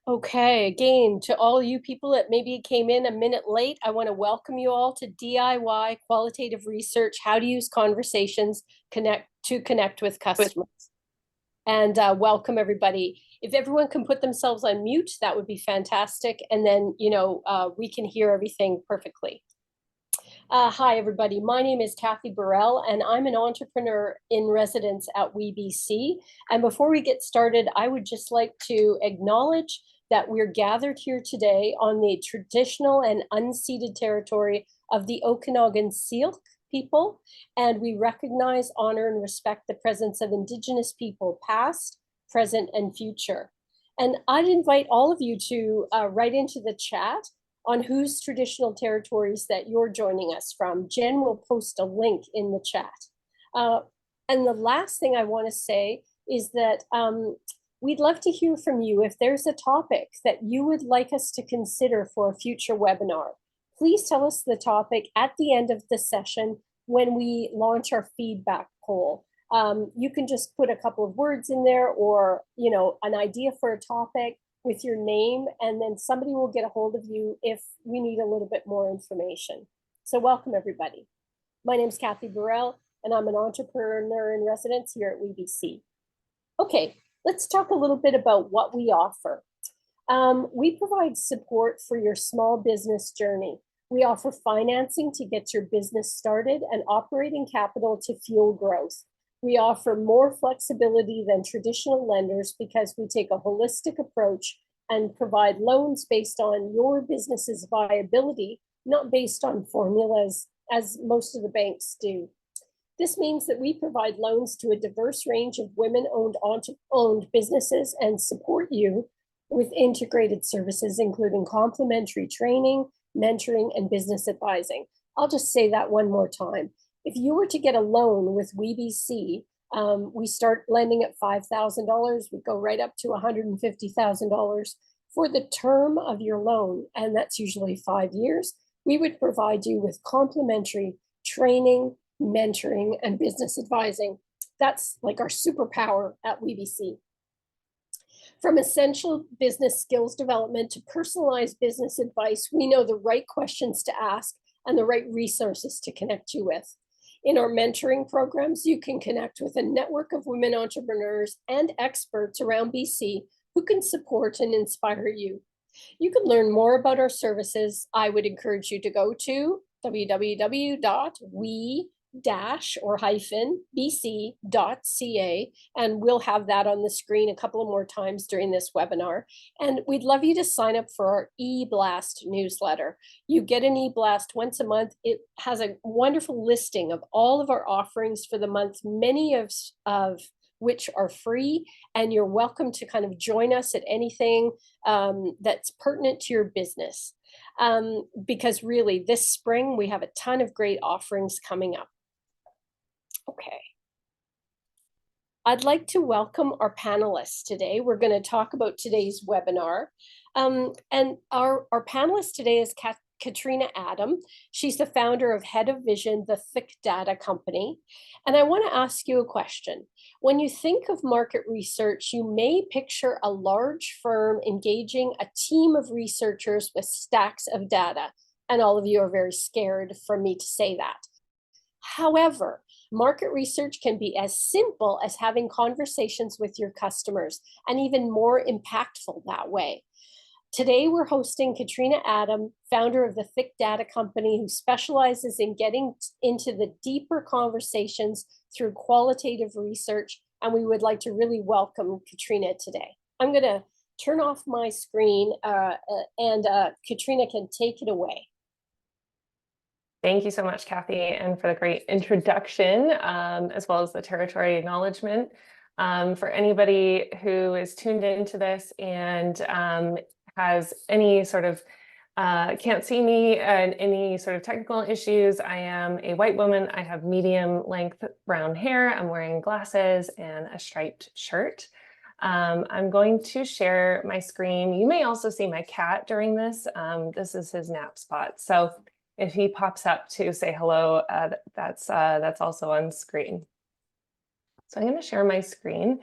Okay, again, to all you people that maybe came in a minute late, I want to welcome you all to DIY Qualitative Research, How to Use Conversations connect with With customers. And welcome everybody. If everyone can put themselves on mute, that would be fantastic. And then, we can hear everything perfectly. Hi, everybody. My name is Kathy Burrell, and I'm an entrepreneur in residence at WeBC. And before we get started, I would just like to acknowledge that we're gathered here today on the traditional and unceded territory of the Okanagan Syilx people, and we recognize, honor, and respect the presence of Indigenous people, past, present, and future. And I'd invite all of you to write into the chat on whose traditional territories that you're joining us from. Jen will post a link in the chat. And the last thing I want to say is that we'd love to hear from you. If there's a topic that you would like us to consider for a future webinar, please tell us the topic at the end of the session when we launch our feedback poll. You can just put a couple of words in there, or an idea for a topic with your name, and then somebody will get a hold of you if we need a little bit more information. So welcome everybody. My name is Kathy Burrell, and I'm an entrepreneur in residence here at WeBC. Okay, let's talk a little bit about what we offer. We provide support for your small business journey. We offer financing to get your business started and operating capital to fuel growth. We offer more flexibility than traditional lenders because we take a holistic approach and provide loans based on your business's viability, not based on formulas, as most of the banks do. This means that we provide loans to a diverse range of women-owned businesses and support you with integrated services, including complimentary training, mentoring, and business advising. I'll just say that one more time. If you were to get a loan with WeBC, we start lending at $5,000. We go right up to $150,000 for the term of your loan, and that's usually 5 years. We would provide you with complimentary training, mentoring, and business advising. That's like our superpower at WeBC. From essential business skills development to personalized business advice, we know the right questions to ask and the right resources to connect you with. In our mentoring programs, you can connect with a network of women entrepreneurs and experts around BC who can support and inspire you. You can learn more about our services. I would encourage you to go to www.we-bc.ca, and we'll have that on the screen a couple of more times during this webinar. And we'd love you to sign up for our e-blast newsletter. You get an e-blast once a month. It has a wonderful listing of all of our offerings for the month, many of which are free, and you're welcome to kind of join us at anything that's pertinent to your business. Because really this spring we have a ton of great offerings coming up. Okay. I'd like to welcome our panelists today. We're going to talk about today's webinar. And our panelist today is Catriona Adam. She's the founder of Head of Vision, the Thick Data Company. And I want to ask you a question. When you think of market research, you may picture a large firm engaging a team of researchers with stacks of data. And all of you are very scared for me to say that. However, market research can be as simple as having conversations with your customers, and even more impactful that way. Today, we're hosting Catriona Adam, founder of the Thick Data Company, who specializes in getting into the deeper conversations through qualitative research. And we would like to really welcome Catriona today. I'm going to turn off my screen and Catriona can take it away. Thank you so much, Kathy, and for the great introduction, as well as the territory acknowledgement. For anybody who is tuned into this and has any sort of can't see me and any sort of technical issues, I am a white woman. I have medium length brown hair. I'm wearing glasses and a striped shirt. I'm going to share my screen. You may also see my cat during this. This is his nap spot. So if he pops up to say hello, that's also on screen. So I'm going to share my screen,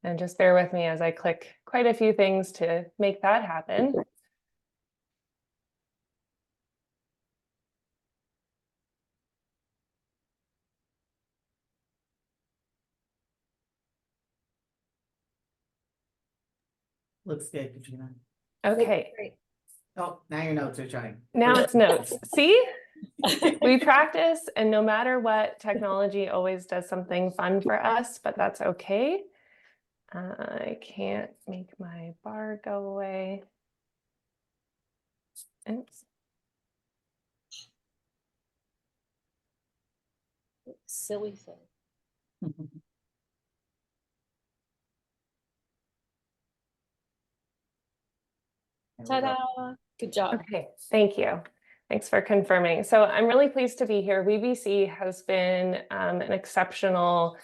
and just bear with me as I click quite a few things to make that happen. Looks good, Catriona. Okay, Great. Oh, now your notes are showing. now it's notes. See? We practice, and no matter what, technology always does something fun for us, but that's okay. I can't make my bar go away. Oops. Silly thing. Ta-da! Good job. Okay, thank you. Thanks for confirming. So I'm really pleased to be here. WBC has been an exceptional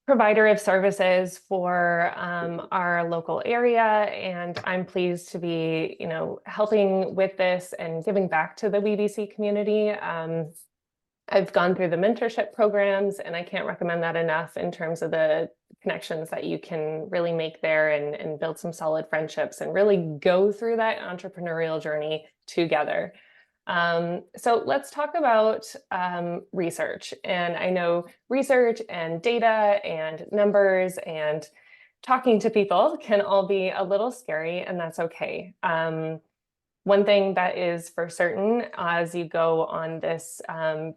provider of services for our local area, and I'm pleased to be, helping with this and giving back to the WBC community. I've gone through the mentorship programs, and I can't recommend that enough in terms of the connections that you can really make there and build some solid friendships and really go through that entrepreneurial journey together. So let's talk about research. And I know research and data and numbers and talking to people can all be a little scary, and that's okay. One thing that is for certain as you go on this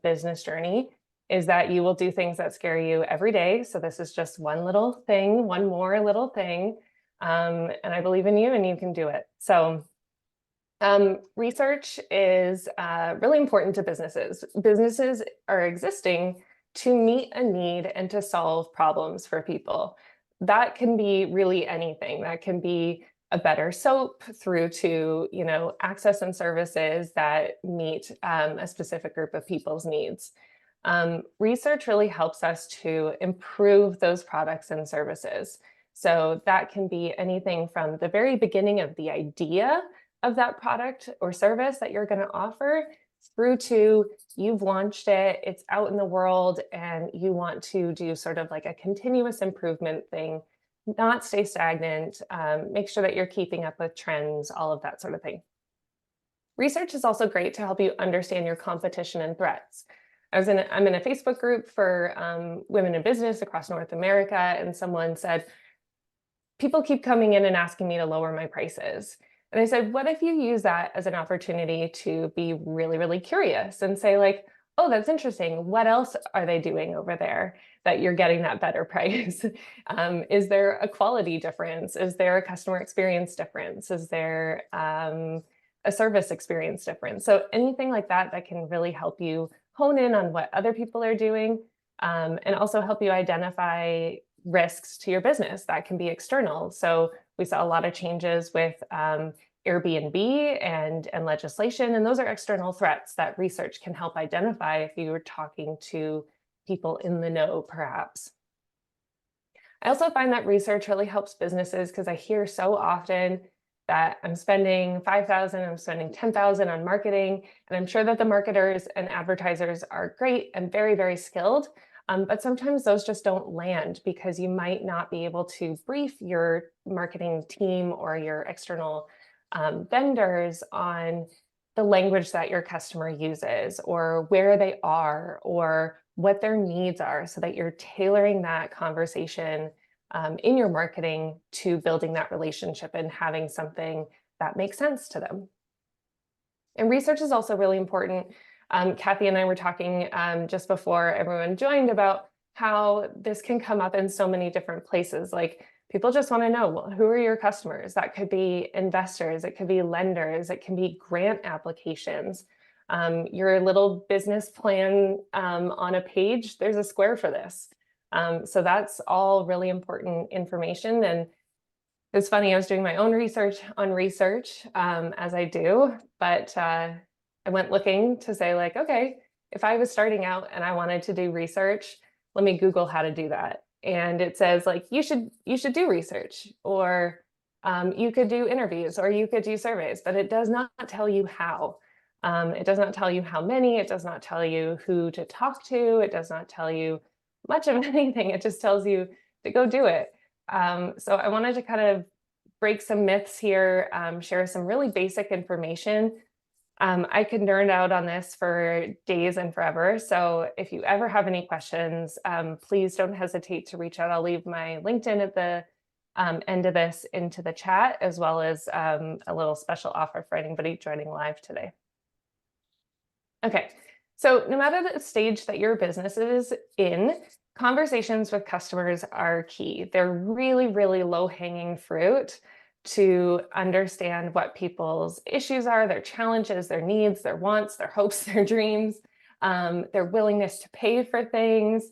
business journey is that you will do things that scare you every day. So this is just one little thing, one more little thing. And I believe in you and you can do it. So research is really important to businesses. Businesses are existing to meet a need and to solve problems for people. That can be really anything. That can be a better soap through to, access and services that meet a specific group of people's needs. Research really helps us to improve those products and services. So that can be anything from the very beginning of the idea of that product or service that you're going to offer through to you've launched it, it's out in the world, and you want to do sort of like a continuous improvement thing, not stay stagnant, make sure that you're keeping up with trends, all of that sort of thing. Research is also great to help you understand your competition and threats. I'm in a Facebook group for women in business across North America, and someone said, people keep coming in and asking me to lower my prices. And I said, what if you use that as an opportunity to be really, really curious and say like, oh, that's interesting. What else are they doing over there that you're getting that better price? Is there a quality difference? Is there a customer experience difference? Is there a service experience difference? So anything like that that can really help you hone in on what other people are doing, and also help you identify risks to your business that can be external. So we saw a lot of changes with Airbnb and legislation, and those are external threats that research can help identify if you were talking to people in the know, perhaps. I also find that research really helps businesses because I hear so often that I'm spending $5,000, I'm spending $10,000 on marketing, and I'm sure that the marketers and advertisers are great and very, very skilled. But sometimes those just don't land because you might not be able to brief your marketing team or your external vendors on the language that your customer uses or where they are or what their needs are so that you're tailoring that conversation in your marketing to building that relationship and having something that makes sense to them. And research is also really important. Kathy and I were talking just before everyone joined about how this can come up in so many different places. Like people just want to know, well, who are your customers? That could be investors, it could be lenders, it can be grant applications. Your little business plan on a page, there's a square for this. So that's all really important information. And it's funny, I was doing my own research on research as I do, but I went looking to say like, okay, if I was starting out and I wanted to do research, let me Google how to do that. And it says like, you should do research, or you could do interviews, or you could do surveys, but it does not tell you how. It does not tell you how many, it does not tell you who to talk to, it does not tell you much of anything, it just tells you to go do it. So I wanted to kind of break some myths here, share some really basic information. I could nerd out on this for days and forever. So if you ever have any questions, please don't hesitate to reach out. I'll leave my LinkedIn at the end of this into the chat, as well as a little special offer for anybody joining live today. Okay, so no matter the stage that your business is in, conversations with customers are key. They're really, really low-hanging fruit to understand what people's issues are, their challenges, their needs, their wants, their hopes, their dreams, their willingness to pay for things,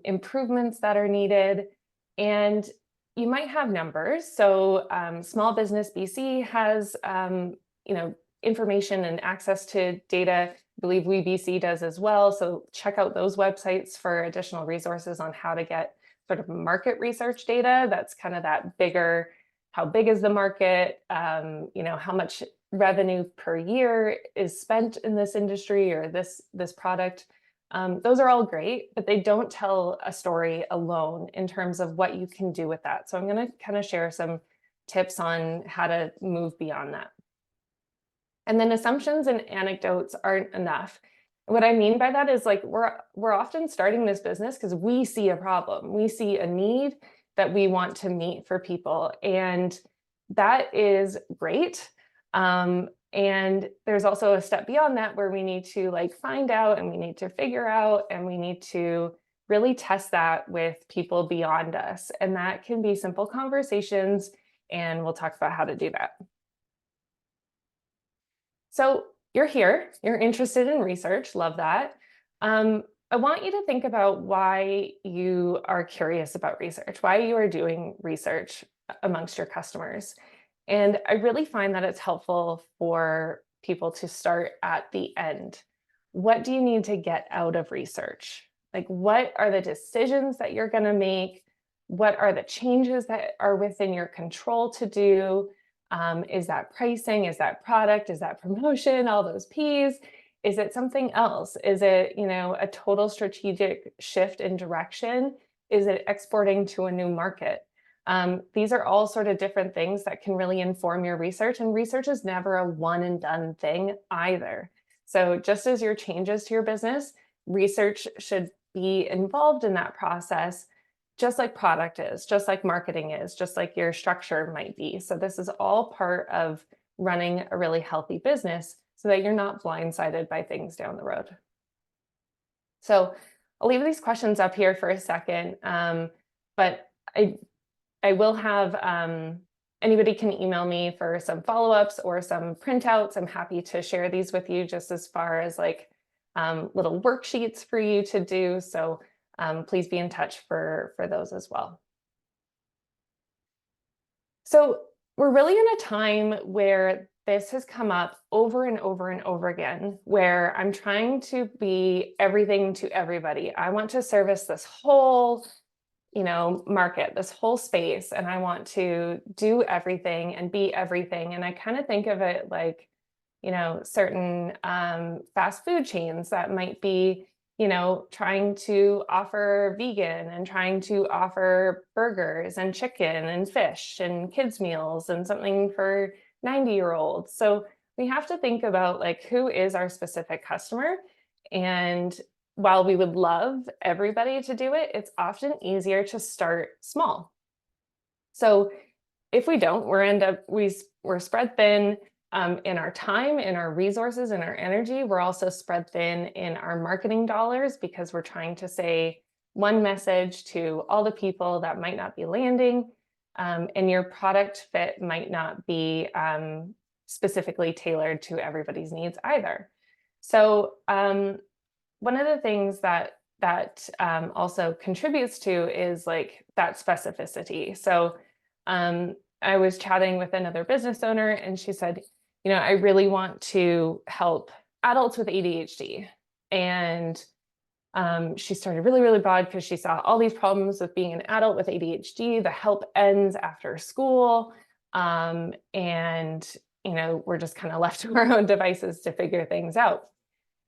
improvements that are needed. And you might have numbers. So Small Business BC has information and access to data. I believe WeBC does as well. So check out those websites for additional resources on how to get sort of market research data. That's kind of that bigger, how big is the market? How much revenue per year is spent in this industry or this product. Those are all great, but they don't tell a story alone in terms of what you can do with that. So I'm going to kind of share some tips on how to move beyond that. And then assumptions and anecdotes aren't enough. What I mean by that is, like, we're often starting this business because we see a problem. We see a need that we want to meet for people. And that is great. And there's also a step beyond that where we need to find out, and we need to figure out, and we need to really test that with people beyond us. And that can be simple conversations. And we'll talk about how to do that. So you're here, you're interested in research, love that. I want you to think about why you are curious about research, why you are doing research amongst your customers. And I really find that it's helpful for people to start at the end. What do you need to get out of research? Like, what are the decisions that you're going to make? What are the changes that are within your control to do? Is that pricing? Is that product? Is that promotion? All those P's? Is it something else? Is it, a total strategic shift in direction? Is it exporting to a new market? These are all sort of different things that can really inform your research, and research is never a one and done thing either. So just as your changes to your business, research should be involved in that process, just like product is, just like marketing is, just like your structure might be. So this is all part of running a really healthy business so that you're not blindsided by things down the road. So I'll leave these questions up here for a second, but I will have, anybody can email me for some follow-ups or some printouts. I'm happy to share these with you, just as far as little worksheets for you to do. So please be in touch for those as well. So we're really in a time where this has come up over and over and over again, where I'm trying to be everything to everybody. I want to service this whole, market, this whole space, and I want to do everything and be everything. And I kind of think of it like, certain fast food chains that might be trying to offer vegan and trying to offer burgers and chicken and fish and kids meals and something for 90-year-olds. So we have to think about who is our specific customer. And while we would love everybody to do it, it's often easier to start small. So if we don't, we're spread thin in our time, in our resources, in our energy. We're also spread thin in our marketing dollars because we're trying to say one message to all the people that might not be landing, and your product fit might not be specifically tailored to everybody's needs either. So one of the things that also contributes to is that specificity. So I was chatting with another business owner, and she said, I really want to help adults with ADHD. And she started really, really broad because she saw all these problems with being an adult with ADHD. The help ends after school. And, we're just kind of left to our own devices to figure things out.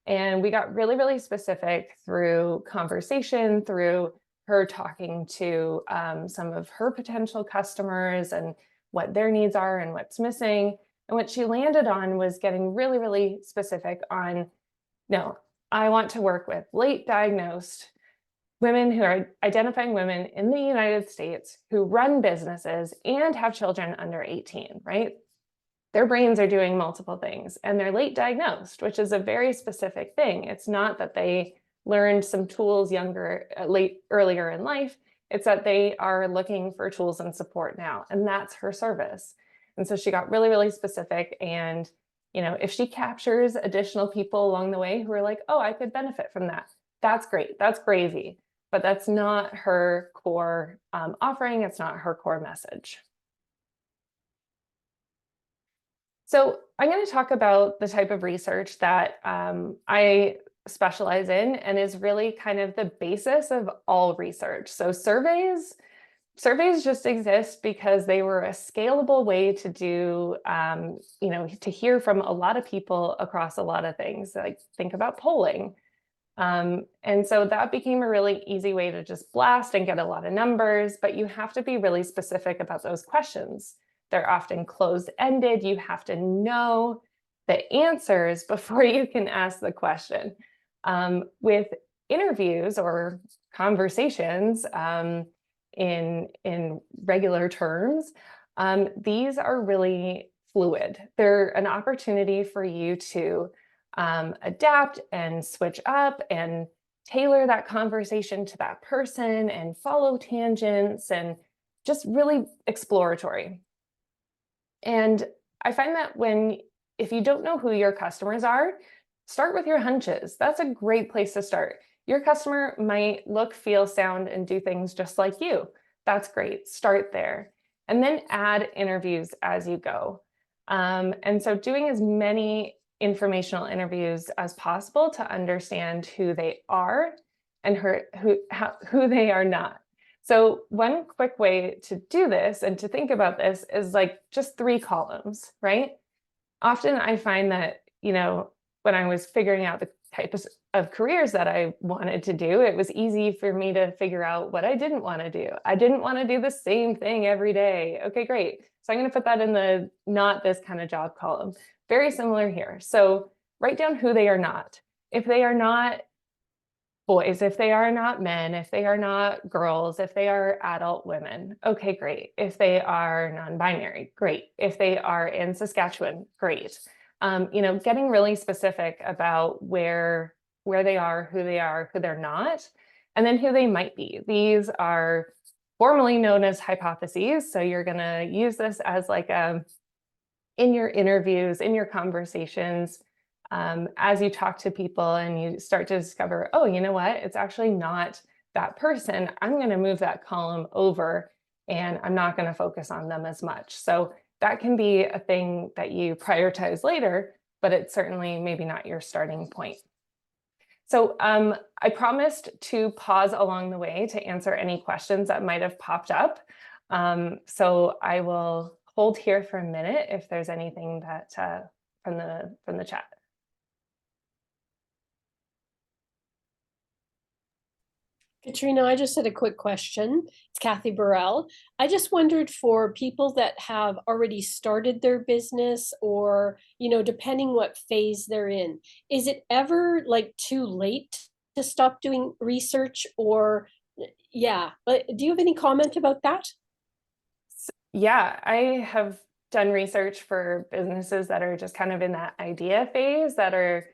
And we got really, really specific through conversation, through her talking to some of her potential customers and what their needs are and what's missing. And what she landed on was getting really, really specific on, no, I want to work with late diagnosed women who are identifying women in the United States who run businesses and have children under 18, right? Their brains are doing multiple things and they're late diagnosed, which is a very specific thing. It's not that they learned some tools earlier in life. It's that they are looking for tools and support now, and that's her service. And so she got really, really specific. And, if she captures additional people along the way who are like, oh, I could benefit from that, that's great. That's gravy. But that's not her core offering. It's not her core message. So I'm going to talk about the type of research that I specialize in and is really kind of the basis of all research. So surveys just exist because they were a scalable way to do, to hear from a lot of people across a lot of things. Like think about polling. And so that became a really easy way to just blast and get a lot of numbers, but you have to be really specific about those questions. They're often closed-ended. You have to know the answers before you can ask the question. With interviews or conversations in regular terms, these are really fluid. They're an opportunity for you to adapt and switch up and tailor that conversation to that person and follow tangents and just really exploratory. And I find that if you don't know who your customers are, start with your hunches. That's a great place to start. Your customer might look, feel, sound, and do things just like you. That's great. Start there. And then add interviews as you go. And so doing as many informational interviews as possible to understand who they are and who they are not. So one quick way to do this and to think about this is like just 3 columns, right? Often I find that, when I was figuring out the types of careers that I wanted to do, it was easy for me to figure out what I didn't want to do. I didn't want to do the same thing every day. Okay, great. So I'm going to put that in the not this kind of job column. Very similar here. So write down who they are not. If they are not boys, if they are not men, if they are not girls, if they are adult women, okay, great. If they are non-binary, great. If they are in Saskatchewan, great. Getting really specific about where they are, who they're not, and then who they might be. These are formally known as hypotheses. So you're going to use this as like in your interviews, in your conversations, as you talk to people and you start to discover, oh, you know what? It's actually not that person. I'm going to move that column over and I'm not going to focus on them as much. So that can be a thing that you prioritize later, but it's certainly maybe not your starting point. So I promised to pause along the way to answer any questions that might have popped up. So I will hold here for a minute if there's anything that from the chat. Catriona, I just had a quick question. It's Kathy Burrell. I just wondered for people that have already started their business or, depending what phase they're in, is it ever like too late to stop doing research or, yeah, but do you have any comment about that? Yeah, I have done research for businesses that are just kind of in that idea phase that are,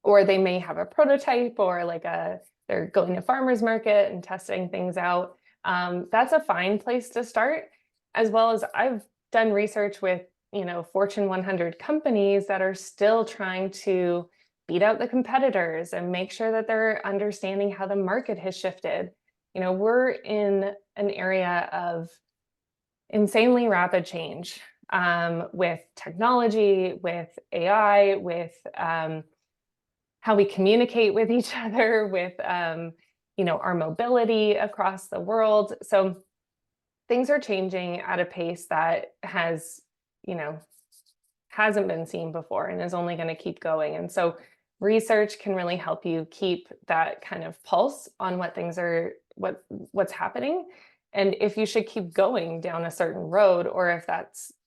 or they may have a prototype or they're going to farmer's market and testing things out. That's a fine place to start, as well as I've done research with, Fortune 100 companies that are still trying to beat out the competitors and make sure that they're understanding how the market has shifted. We're in an area of insanely rapid change with technology, with AI, with how we communicate with each other, with our mobility across the world. So things are changing at a pace that hasn't been seen before and is only going to keep going. And so research can really help you keep that kind of pulse on what things are, what's happening. and if you should keep going down a certain road, or if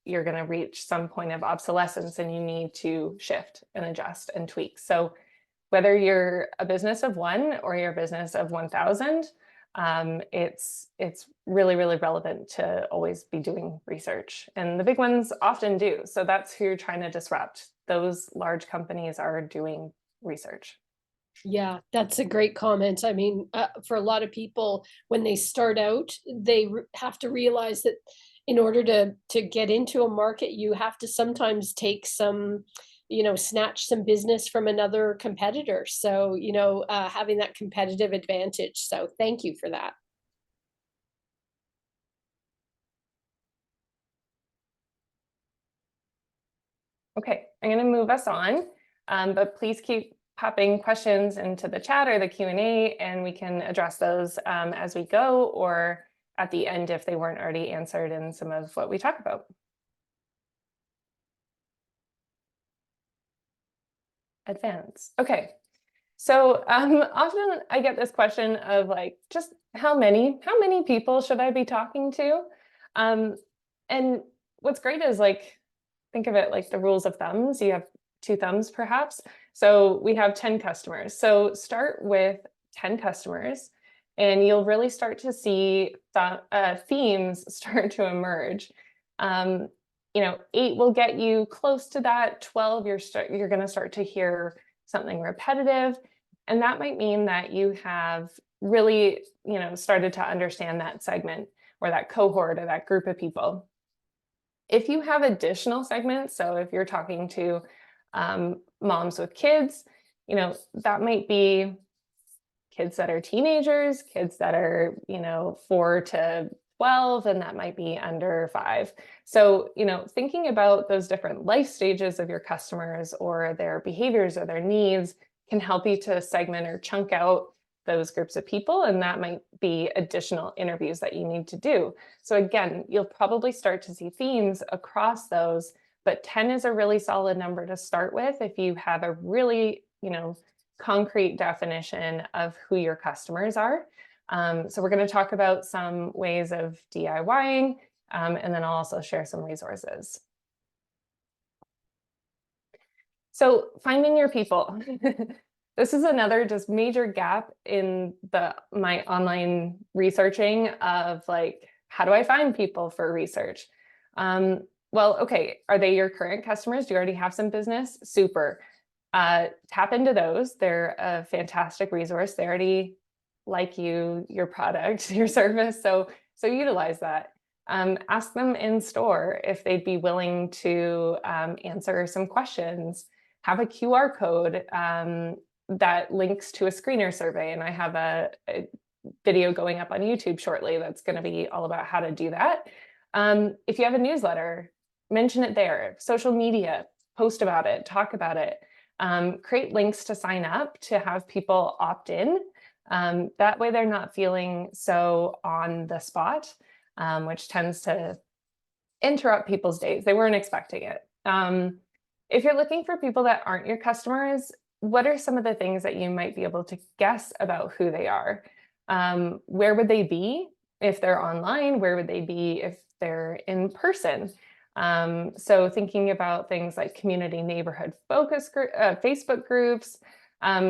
you're going to reach some point of obsolescence and you need to shift and adjust and tweak. So whether you're a business of one or you're a business of 1,000, it's really, really relevant to always be doing research. And the big ones often do. So that's who you're trying to disrupt. Those large companies are doing research. Yeah, that's a great comment. I mean, for a lot of people, when they start out, they have to realize that in order to get into a market, you have to sometimes take some, snatch some business from another competitor. So, having that competitive advantage. So thank you for that. Okay, I'm going to move us on, but please keep popping questions into the chat or the Q&A, and we can address those as we go, or at the end if they weren't already answered in some of what we talk about. Advance. Okay. So often I get this question of like, just how many people should I be talking to? And what's great is like, think of it like the rules of thumbs. You have 2 thumbs perhaps. So we have 10 customers. So start with 10 customers and you'll really start to see themes start to emerge. 8 will get you close to that. 12, you're going to start to hear something repetitive. And that might mean that you have really, started to understand that segment or that cohort or that group of people. If you have additional segments, so if you're talking to moms with kids, that might be kids that are teenagers, kids that are, 4 to 12, and that might be under 5. So, thinking about those different life stages of your customers or their behaviors or their needs can help you to segment or chunk out those groups of people, and that might be additional interviews that you need to do. So again, you'll probably start to see themes across those, but 10 is a really solid number to start with if you have a really, concrete definition of who your customers are. So we're going to talk about some ways of DIYing, and then I'll also share some resources. So finding your people. This is another just major gap in my online researching of like, how do I find people for research? Well, okay, are they your current customers? Do you already have some business? Super. Tap into those. They're a fantastic resource. They already like you, your product, your service. So utilize that. Ask them in store if they'd be willing to answer some questions. Have a QR code that links to a screener survey. And I have a video going up on YouTube shortly that's going to be all about how to do that. If you have a newsletter, mention it there. Social media, post about it, talk about it. Create links to sign up to have people opt in. That way they're not feeling so on the spot, which tends to interrupt people's days. They weren't expecting it. If you're looking for people that aren't your customers, what are some of the things that you might be able to guess about who they are? Where would they be if they're online? Where would they be if they're in person? So thinking about things like community neighborhood focus group, Facebook groups,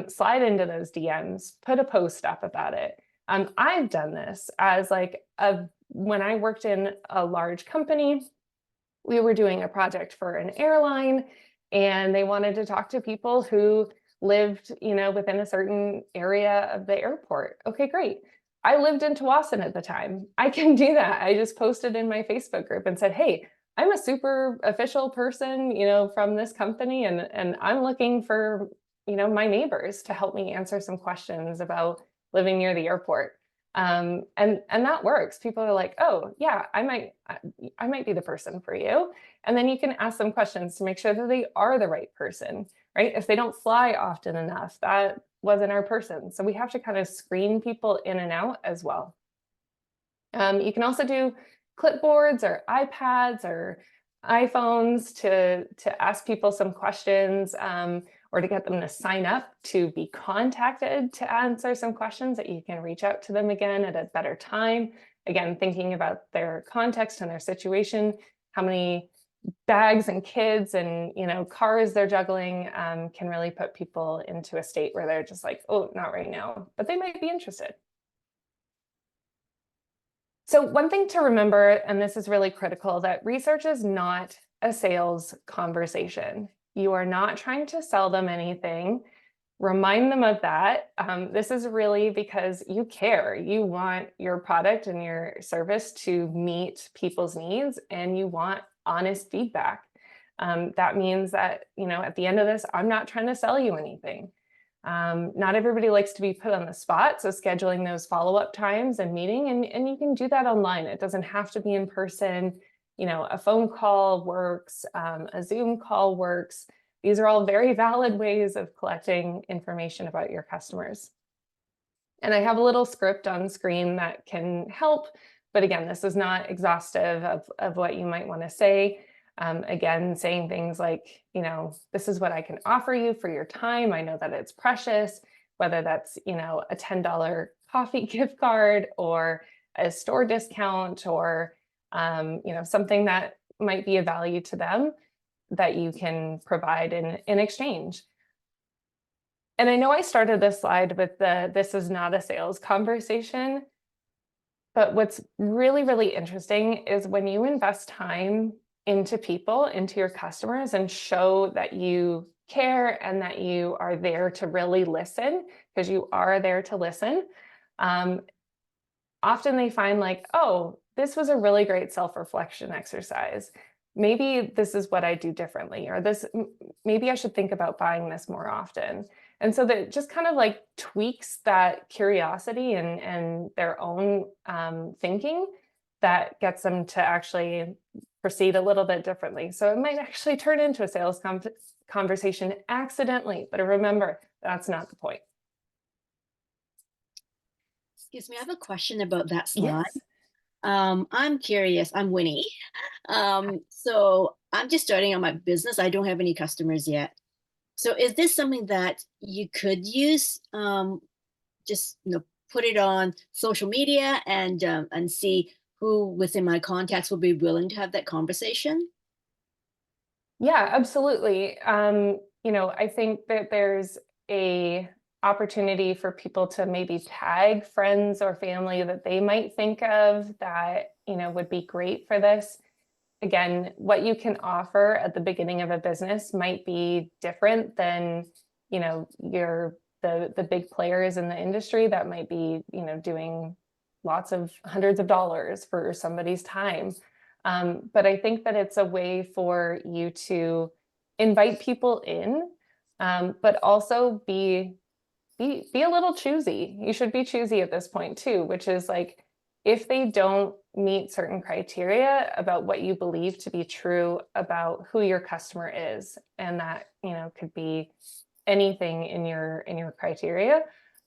slide into those DMs, put a post up about it. I've done this as when I worked in a large company, we were doing a project for an airline and they wanted to talk to people who lived, within a certain area of the airport. Okay, great. I lived in Tawasin at the time. I can do that. I just posted in my Facebook group and said, hey, I'm a super official person, from this company, and I'm looking for, my neighbors to help me answer some questions about living near the airport. And that works. People are like, oh yeah, I might be the person for you. And then you can ask them questions to make sure that they are the right person, right? If they don't fly often enough, that wasn't our person. So we have to kind of screen people in and out as well. You can also do clipboards or iPads or iPhones to ask people some questions, or to get them to sign up to be contacted to answer some questions, that you can reach out to them again at a better time. Again, thinking about their context and their situation, how many bags and kids and cars they're juggling can really put people into a state where they're just like, oh, not right now, but they might be interested. So one thing to remember, and this is really critical, that research is not a sales conversation. You are not trying to sell them anything. Remind them of that. This is really because you care. You want your product and your service to meet people's needs, and you want honest feedback. That means that, at the end of this, I'm not trying to sell you anything. Not everybody likes to be put on the spot, so scheduling those follow-up times and meeting, and you can do that online. It doesn't have to be in person. A phone call works, a Zoom call works. These are all very valid ways of collecting information about your customers. And I have a little script on screen that can help, but again, this is not exhaustive of what you might want to say. Again, saying things like, this is what I can offer you for your time. I know that it's precious, whether that's, a $10 coffee gift card or a store discount or, something that might be of value to them that you can provide in exchange. And I know I started this slide with this is not a sales conversation, but what's really, really interesting is when you invest time into people, into your customers, and show that you care and that you are there to really listen, because you are there to listen. Often they find like, oh, this was a really great self-reflection exercise. Maybe this is what I do differently, or maybe I should think about buying this more often. And so that just kind of like tweaks that curiosity and their own thinking, that gets them to actually proceed a little bit differently. So it might actually turn into a sales conversation accidentally, but remember, that's not the point. Excuse me, I have a question about that slide. Yes. I'm curious. I'm Winnie. So I'm just starting out my business. I don't have any customers yet. So is this something that you could use? Just put it on social media and see who within my contacts will be willing to have that conversation? Yeah, absolutely. I think that there's a opportunity for people to maybe tag friends or family that they might think of that, would be great for this. Again, what you can offer at the beginning of a business might be different than, the big players in the industry that might be, doing lots of hundreds of dollars for somebody's time. But I think that it's a way for you to invite people in, but also be a little choosy. You should be choosy at this point too, which is like, if they don't meet certain criteria about what you believe to be true about who your customer is, and that, could be anything in your criteria,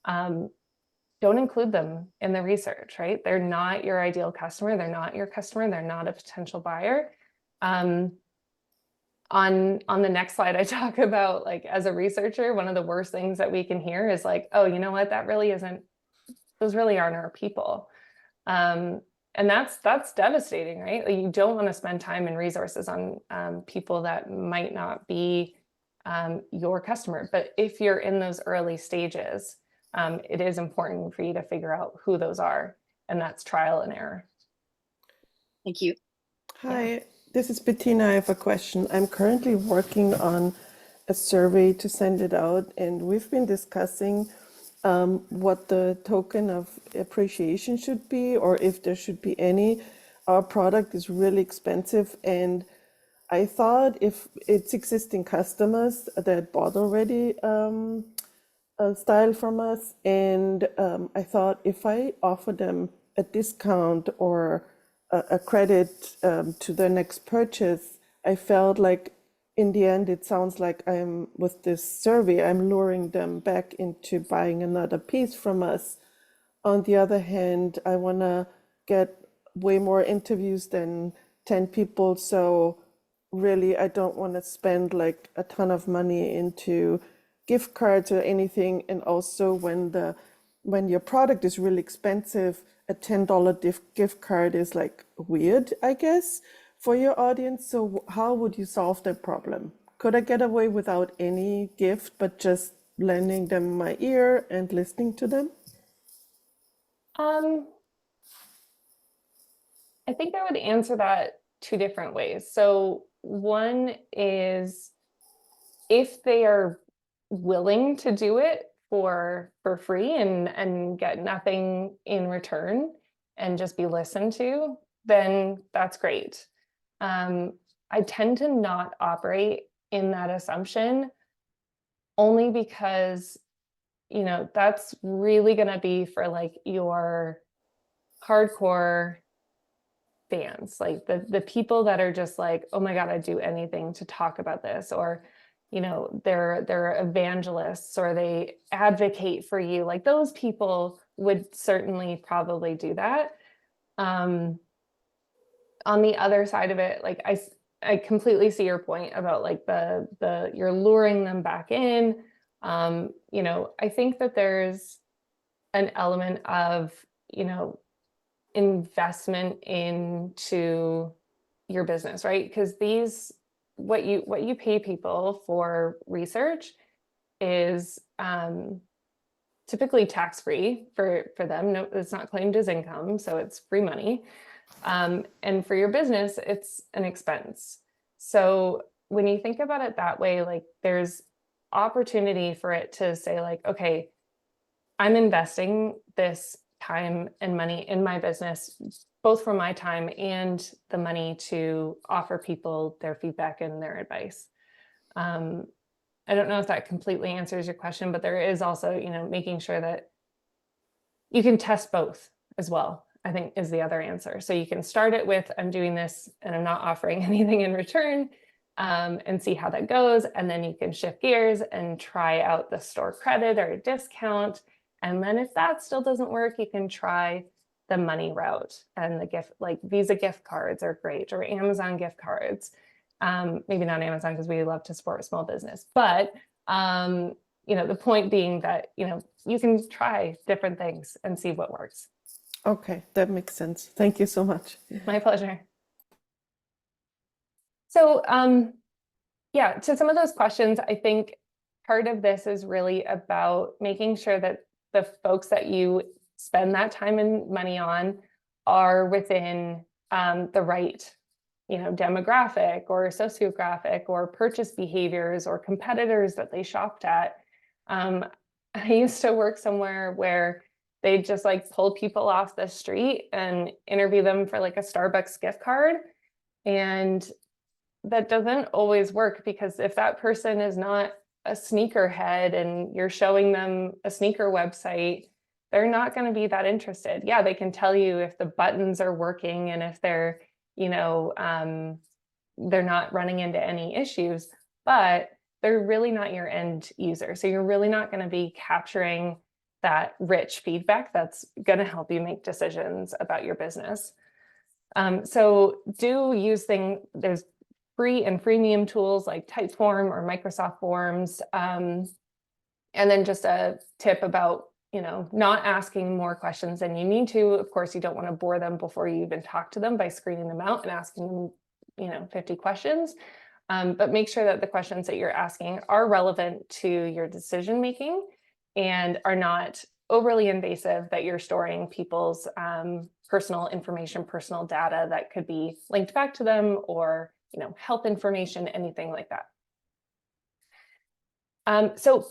don't include them in the research, right? They're not your ideal customer. They're not your customer. They're not a potential buyer. On the next slide, I talk about, like, as a researcher, one of the worst things that we can hear is like, oh, you know what? Those really aren't our people. And that's devastating, right? Like, you don't want to spend time and resources on people that might not be your customer. But if you're in those early stages, it is important for you to figure out who those are, and that's trial and error. Thank you. Hi, this is Bettina. I have a question. I'm currently working on a survey to send it out, and we've been discussing what the token of appreciation should be, or if there should be any. Our product is really expensive, and I thought if it's existing customers that bought already a style from us, and I thought if I offer them a discount or a credit to their next purchase, I felt like in the end it sounds like I'm, with this survey, I'm luring them back into buying another piece from us. On the other hand, I want to get way more interviews than 10 people, so really I don't want to spend like a ton of money into gift cards or anything. And also when your product is really expensive, a $10 gift card is like weird, I guess, for your audience. So how would you solve that problem? Could I get away without any gift, but just lending them my ear and listening to them? I think I would answer that two different ways. So one is if they are willing to do it for free and get nothing in return and just be listened to, then that's great. I tend to not operate in that assumption only because, you know, that's really going to be for like your hardcore fans, like the people that are just like, oh my God, I'd do anything to talk about this, or you know, they're evangelists or they advocate for you. Like those people would certainly probably do that. On the other side of it, like I completely see your point about like the you're luring them back in. You know, I think that there's an element of, you know, investment into your business, right? Because these what you pay people for research is typically tax-free for them. No, it's not claimed as income, so it's free money. And for your business, it's an expense. So when you think about it that way, like there's opportunity for it to say like, okay, I'm investing this time and money in my business, both from my time and the money to offer people their feedback and their advice. I don't know if that completely answers your question, but there is also, you know, making sure that you can test both as well, I think is the other answer. So you can start it with, I'm doing this and I'm not offering anything in return, and see how that goes. And then you can shift gears and try out the store credit or a discount. And then if that still doesn't work, you can try the money route, and the gift, like Visa gift cards are great, or Amazon gift cards. Maybe not Amazon because we love to support small business, but you know, the point being that, you know, you can try different things and see what works. Okay, that makes sense. Thank you so much. My pleasure. So yeah, to some of those questions, I think part of this is really about making sure that the folks that you spend that time and money on are within the right, you know, demographic or sociographic or purchase behaviors or competitors that they shopped at. I used to work somewhere where they just like pull people off the street and interview them for like a Starbucks gift card. And that doesn't always work, because if that person is not a sneakerhead and you're showing them a sneaker website, they're not going to be that interested. Yeah, they can tell you if the buttons are working and if they're, you know, they're not running into any issues, but they're really not your end user. So you're really not going to be capturing that rich feedback that's going to help you make decisions about your business. So do use there's free and freemium tools like Typeform or Microsoft Forms. And then just a tip about, you know, not asking more questions than you need to. Of course, you don't want to bore them before you even talk to them by screening them out and asking them, you know, 50 questions. But make sure that the questions that you're asking are relevant to your decision making and are not overly invasive, that you're storing people's personal information, personal data that could be linked back to them, or, you know, health information, anything like that. So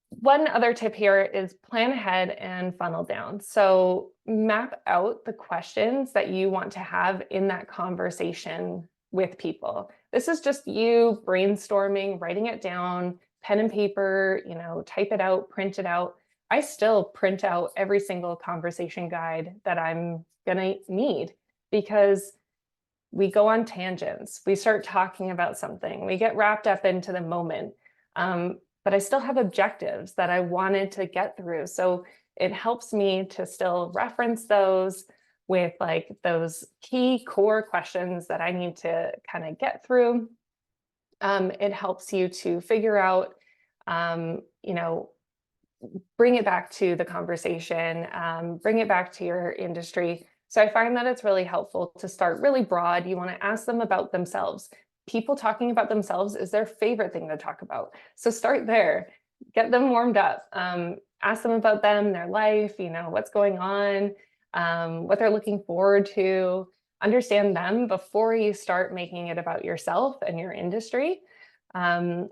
one other tip here is plan ahead and funnel down. So map out the questions that you want to have in that conversation with people. This is just you brainstorming, writing it down, pen and paper, you know, type it out, print it out. I still print out every single conversation guide that I'm gonna need, because we go on tangents, we start talking about something, we get wrapped up into the moment. But I still have objectives that I wanted to get through. So it helps me to still reference those with like those key core questions that I need to kind of get through. It helps you to figure out you know, bring it back to the conversation, bring it back to your industry. So I find that it's really helpful to start really broad. You want to ask them about themselves. People talking about themselves is their favorite thing to talk about. So start there, get them warmed up, ask them about them, their life, you know, what's going on, what they're looking forward to. Understand them before you start making it about yourself and your industry. I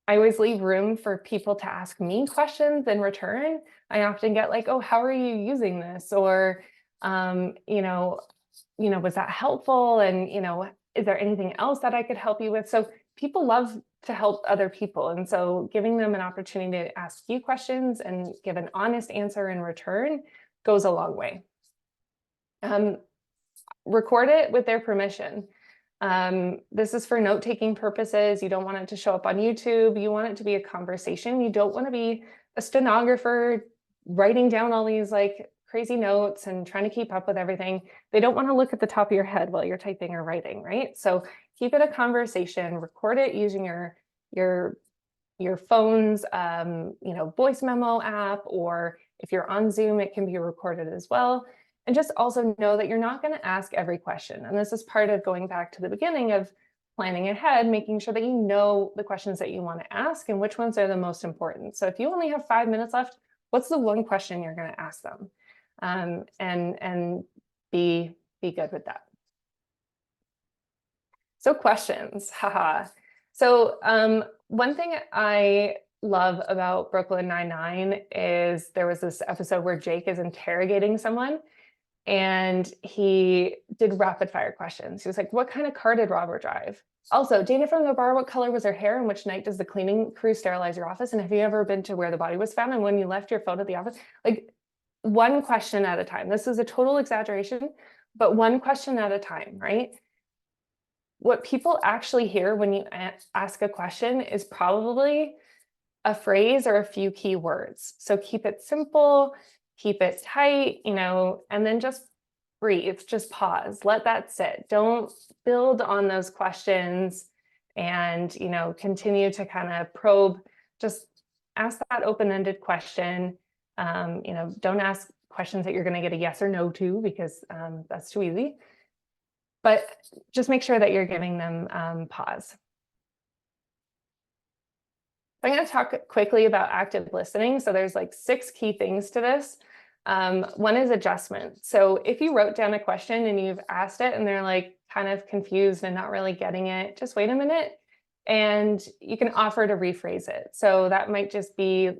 always leave room for people to ask me questions in return. I often get like, oh, how are you using this? Or, was that helpful? And, is there anything else that I could help you with? So people love to help other people. And so giving them an opportunity to ask you questions and give an honest answer in return goes a long way. Record it with their permission. This is for note-taking purposes. You don't want it to show up on YouTube. You want it to be a conversation. You don't want to be a stenographer writing down all these like crazy notes and trying to keep up with everything. They don't want to look at the top of your head while you're typing or writing, right? So keep it a conversation, record it using your phone's voice memo app, or if you're on Zoom, it can be recorded as well. And just also know that you're not going to ask every question. And this is part of going back to the beginning of planning ahead, making sure that you know the questions that you want to ask and which ones are the most important. So if you only have 5 minutes left, what's the one question you're going to ask them? And be good with that. So questions, haha. So one thing I love about Brooklyn Nine-Nine is there was this episode where Jake is interrogating someone, and he did rapid fire questions. He was like, what kind of car did Robert drive? Also, Dana from the bar, what color was her hair? And which night does the cleaning crew sterilize your office? And have you ever been to where the body was found? And when you left your phone at the office? Like, one question at a time. This is a total exaggeration, but one question at a time, right? What people actually hear when you ask a question is probably a phrase or a few key words. So keep it simple, keep it tight, and then just breathe, just pause, let that sit. Don't build on those questions and, continue to kind of probe. Just ask that open-ended question. Don't ask questions that you're going to get a yes or no to, because that's too easy. But just make sure that you're giving them pause. I'm going to talk quickly about active listening. So there's like 6 key things to this. One is adjustment. So if you wrote down a question and you've asked it and they're like kind of confused and not really getting it, just wait a minute and you can offer to rephrase it. So that might just be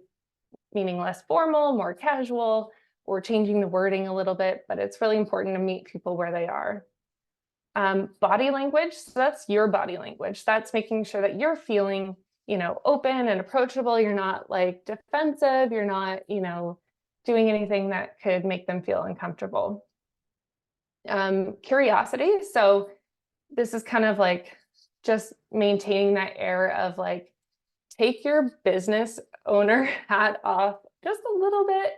meaning less formal, more casual, or changing the wording a little bit, but it's really important to meet people where they are. Body language, so that's your body language. That's making sure that you're feeling, open and approachable. You're not like defensive. You're not, doing anything that could make them feel uncomfortable. Curiosity. So this is kind of like just maintaining that air of like, take your business owner hat off just a little bit,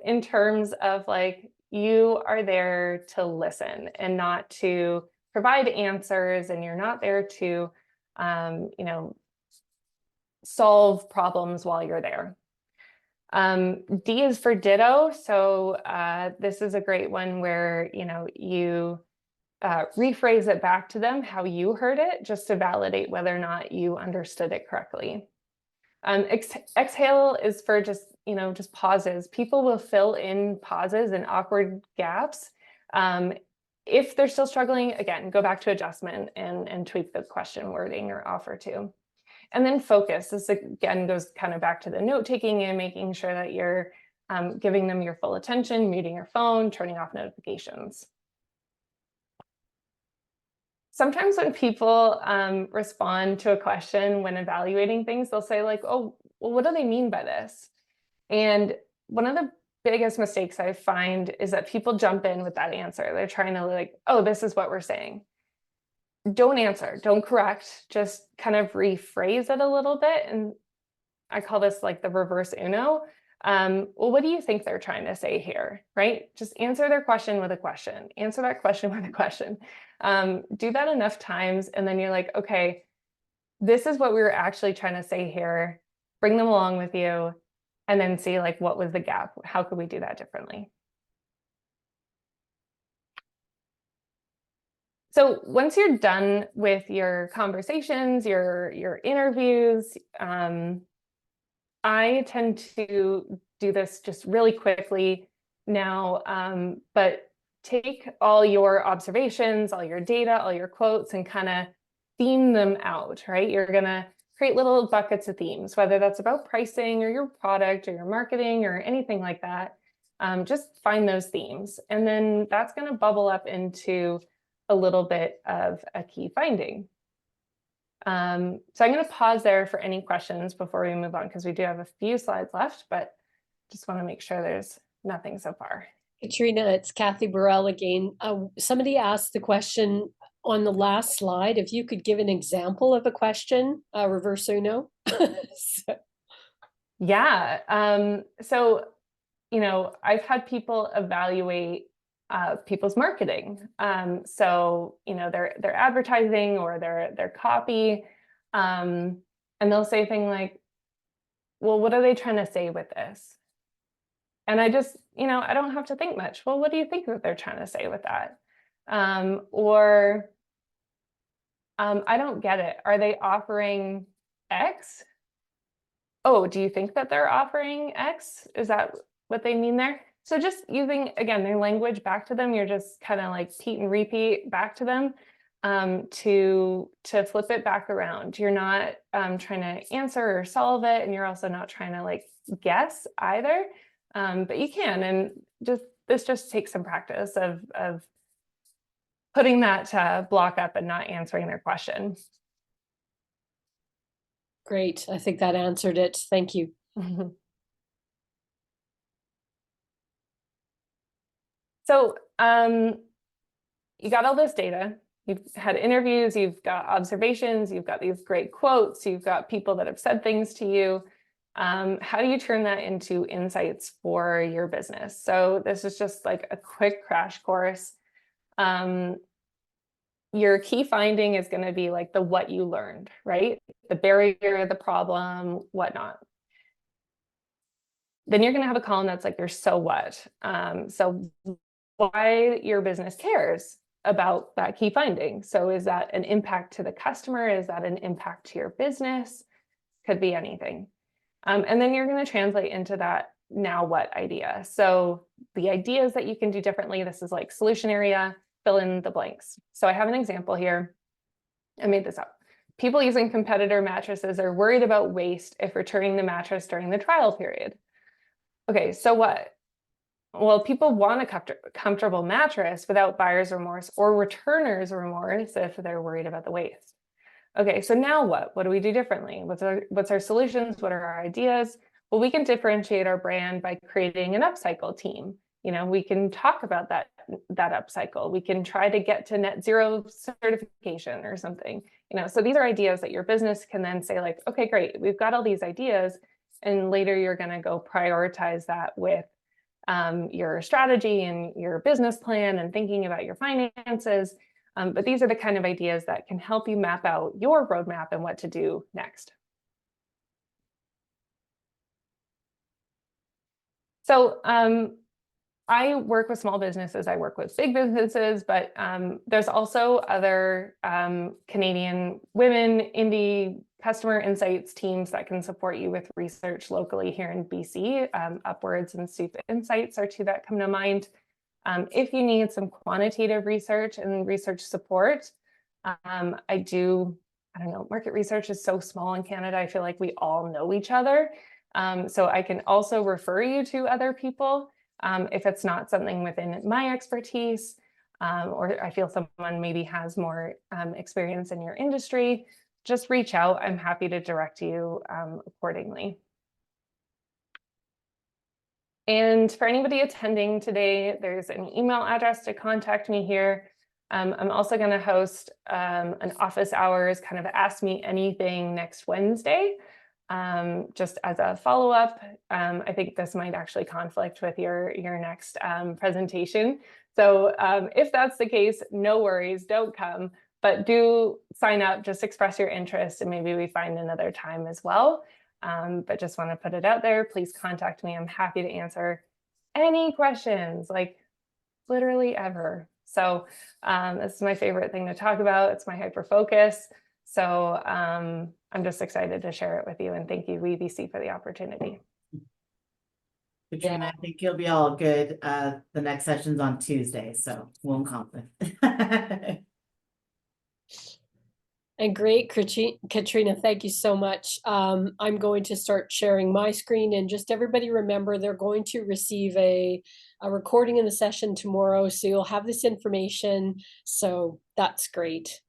in terms of like, you are there to listen and not to provide answers, and you're not there to, solve problems while you're there. D is for ditto. So this is a great one where, you rephrase it back to them how you heard it, just to validate whether or not you understood it correctly. Exhale is for just pauses. People will fill in pauses and awkward gaps. If they're still struggling, again, go back to adjustment and tweak the question wording or offer to. And then focus. This again goes kind of back to the note-taking and making sure that you're giving them your full attention, muting your phone, turning off notifications. Sometimes when people respond to a question when evaluating things, they'll say like, oh, well, what do they mean by this? And one of the biggest mistakes I find is that people jump in with that answer. They're trying to like, oh, this is what we're saying. Don't answer, don't correct, just kind of rephrase it a little bit. And I call this like the reverse Uno. Well, what do you think they're trying to say here, right? Just answer their question with a question, answer that question with a question. Do that enough times, and then you're like, okay, this is what we were actually trying to say here. bring them along with you, and then see like what was the gap? How could we do that differently? So once you're done with your conversations, your interviews, I tend to do this just really quickly now, but take all your observations, all your data, all your quotes, and kind of theme them out, right? You're going to create little buckets of themes, whether that's about pricing or your product or your marketing or anything like that. Just find those themes. And then that's going to bubble up into a little bit of a key finding. So I'm going to pause there for any questions before we move on, because we do have a few slides left, but just want to make sure there's nothing so far. Catriona, it's Kathy Burrell again. Somebody asked the question on the last slide, if you could give an example of a question, reverse uno. So. Yeah. So, you know, I've had people evaluate people's marketing. So, you know, their advertising or their copy, and they'll say things like, well, what are they trying to say with this? And I just, you know, I don't have to think much. Well, what do you think that they're trying to say with that? I don't get it. Are they offering X? Oh, do you think that they're offering X? Is that what they mean there? So just using, again, their language back to them, you're just kind of like repeat and repeat back to them to flip it back around. You're not trying to answer or solve it, and you're also not trying to like guess either, but you can. And this just takes some practice of putting that block up and not answering their question. Great. I think that answered it. Thank you. So you got all this data, you've had interviews, you've got observations, you've got these great quotes, you've got people that have said things to you. How do you turn that into insights for your business? So this is just like a quick crash course. Your key finding is going to be like the what you learned, right? The barrier, the problem, whatnot. Then you're going to have a column that's like your so what. So why your business cares about that key finding. So is that an impact to the customer? Is that an impact to your business? Could be anything. And then you're going to translate into that now what idea. So the ideas that you can do differently, this is like solution area, fill in the blanks. So I have an example here. I made this up. People using competitor mattresses are worried about waste if returning the mattress during the trial period. Okay, so what? Well, people want a comfortable mattress without buyer's remorse or returner's remorse if they're worried about the waste. Okay, so now what? What do we do differently? What's our solutions? What are our ideas? Well, we can differentiate our brand by creating an upcycle team. You know, we can talk about that upcycle. We can try to get to net zero certification or something. You know, so these are ideas that your business can then say like, okay, great, we've got all these ideas, and later you're going to go prioritize that with your strategy and your business plan and thinking about your finances. But these are the kind of ideas that can help you map out your roadmap and what to do next. So I work with small businesses, I work with big businesses, but there's also other Canadian women indie customer insights teams that can support you with research locally here in BC. Upwards and Soup Insights are two that come to mind. If you need some quantitative research and research support, I don't know, market research is so small in Canada. I feel like we all know each other. So I can also refer you to other people if it's not something within my expertise, or I feel someone maybe has more experience in your industry, just reach out. I'm happy to direct you accordingly. And for anybody attending today, there's an email address to contact me here. I'm also going to host an office hours kind of ask me anything next Wednesday, just as a follow-up. I think this might actually conflict with your next presentation. So if that's the case, no worries, don't come, but do sign up, just express your interest, and maybe we find another time as well. but just want to put it out there. Please contact me. I'm happy to answer any questions, like literally ever. So this is my favorite thing to talk about. It's my hyper focus. So I'm just excited to share it with you, and thank you, WeBC, for the opportunity. Catriona, I think you'll be all good. The next session's on Tuesday, so won't conflict. And great, Catriona, thank you so much. I'm going to start sharing my screen, and just everybody remember they're going to receive a recording of the session tomorrow, so you'll have this information. So that's great.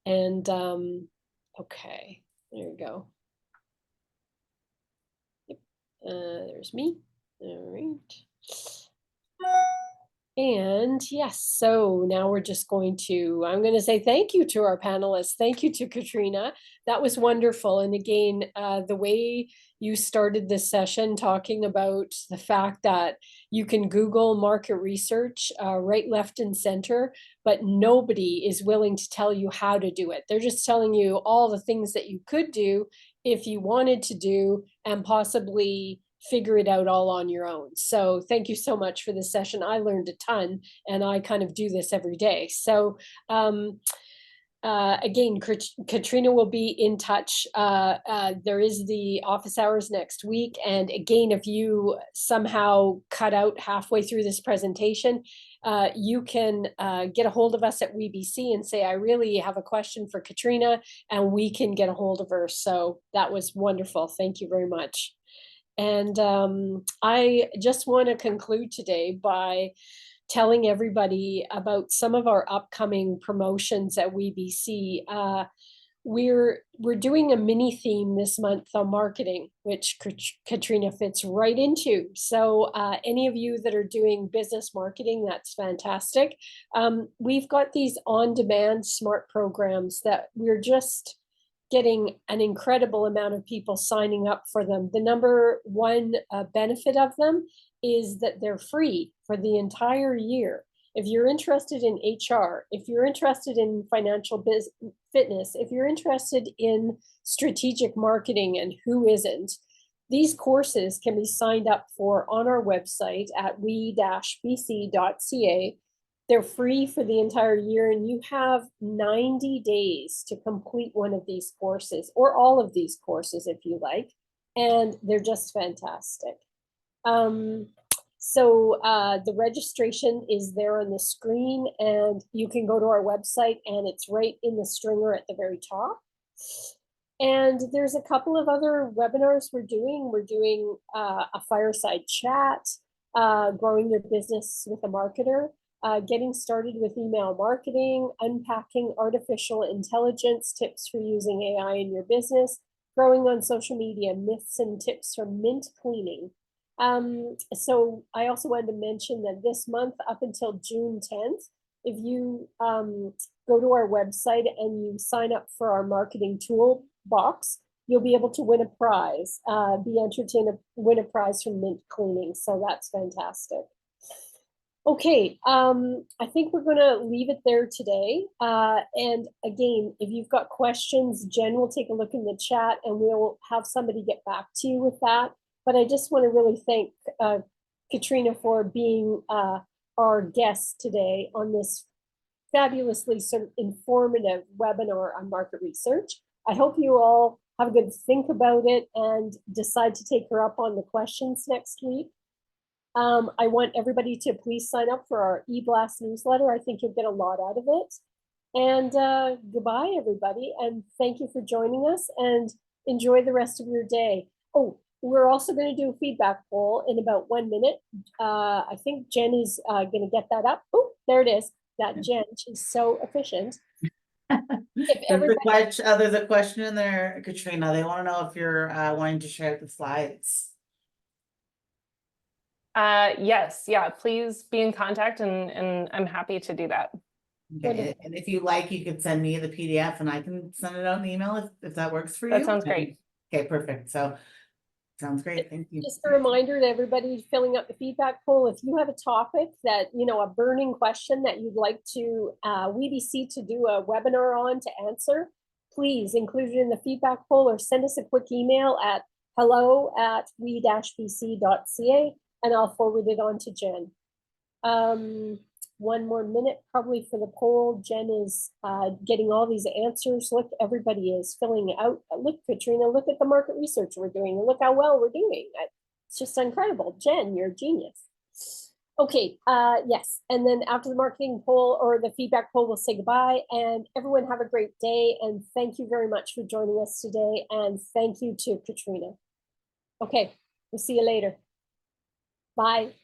And okay, there you go. Yep. There's me. All right. And yes, so now we're just I'm going to say thank you to our panelists. Thank you to Catriona. That was wonderful. And again, the way you started this session talking about the fact that you can Google market research right, left, and center, but nobody is willing to tell you how to do it. They're just telling you all the things that you could do if you wanted to do, and possibly figure it out all on your own. So thank you so much for this session. I learned a ton, and I kind of do this every day. So again, Catriona will be in touch. There is the office hours next week. And again, if you somehow cut out halfway through this presentation, you can get a hold of us at WeBC and say, I really have a question for Catriona, and we can get a hold of her. So that was wonderful. Thank you very much. And I just want to conclude today by telling everybody about some of our upcoming promotions at WeBC. We're doing a mini theme this month on marketing, which Catriona fits right into. So any of you that are doing business marketing, that's fantastic. We've got these on-demand smart programs that we're just getting an incredible amount of people signing up for them. The number one benefit of them is that they're free for the entire year. If you're interested in HR, if you're interested in financial fitness, if you're interested in strategic marketing, and who isn't, these courses can be signed up for on our website at we-bc.ca. They're free for the entire year, and you have 90 days to complete one of these courses, or all of these courses if you like, and they're just fantastic. So the registration is there on the screen, and you can go to our website, and it's right in the stringer at the very top. And there's a couple of other webinars we're doing. We're doing a fireside chat, growing your business with a marketer, getting started with email marketing, unpacking artificial intelligence, tips for using AI in your business, growing on social media, myths and tips for mint cleaning. So I also wanted to mention that this month up until June 10th, if you go to our website and you sign up for our marketing toolbox, you'll be able to win a prize, be entered to win a prize from mint cleaning. So that's fantastic. Okay, I think we're going to leave it there today. And again, if you've got questions, Jen will take a look in the chat, and we'll have somebody get back to you with that. But I just want to really thank Catriona for being our guest today on this fabulously sort of informative webinar on market research. I hope you all have a good think about it and decide to take her up on the questions next week. I want everybody to please sign up for our eBlast newsletter. I think you'll get a lot out of it. And goodbye, everybody. And thank you for joining us, and enjoy the rest of your day. Oh, we're also going to do a feedback poll in about 1 minute. I think Jen is going to get that up. Oh, there it is. That Jen, she's so efficient. There's a question in there, Catriona. They want to know if you're wanting to share the slides. Yes, yeah, please be in contact, and I'm happy to do that. Okay. And if you like, you could send me the PDF and I can send it out in email if that works for you. That sounds great. Okay, perfect. So sounds great. Thank you. Just a reminder to everybody filling up the feedback poll, if you have a topic that, a burning question that you'd like to WeBC to do a webinar on to answer, please include it in the feedback poll, or send us a quick email at hello@we-bc.ca, and I'll forward it on to Jen. One more minute probably for the poll. Jen is getting all these answers. Look, everybody is filling out. Look, Catriona, look at the market research we're doing. Look how well we're doing. It's just incredible. Jen, you're a genius. Okay, yes. And then after the marketing poll or the feedback poll, we'll say goodbye. And everyone have a great day. And thank you very much for joining us today. And thank you to Catriona. Okay, we'll see you later. Bye.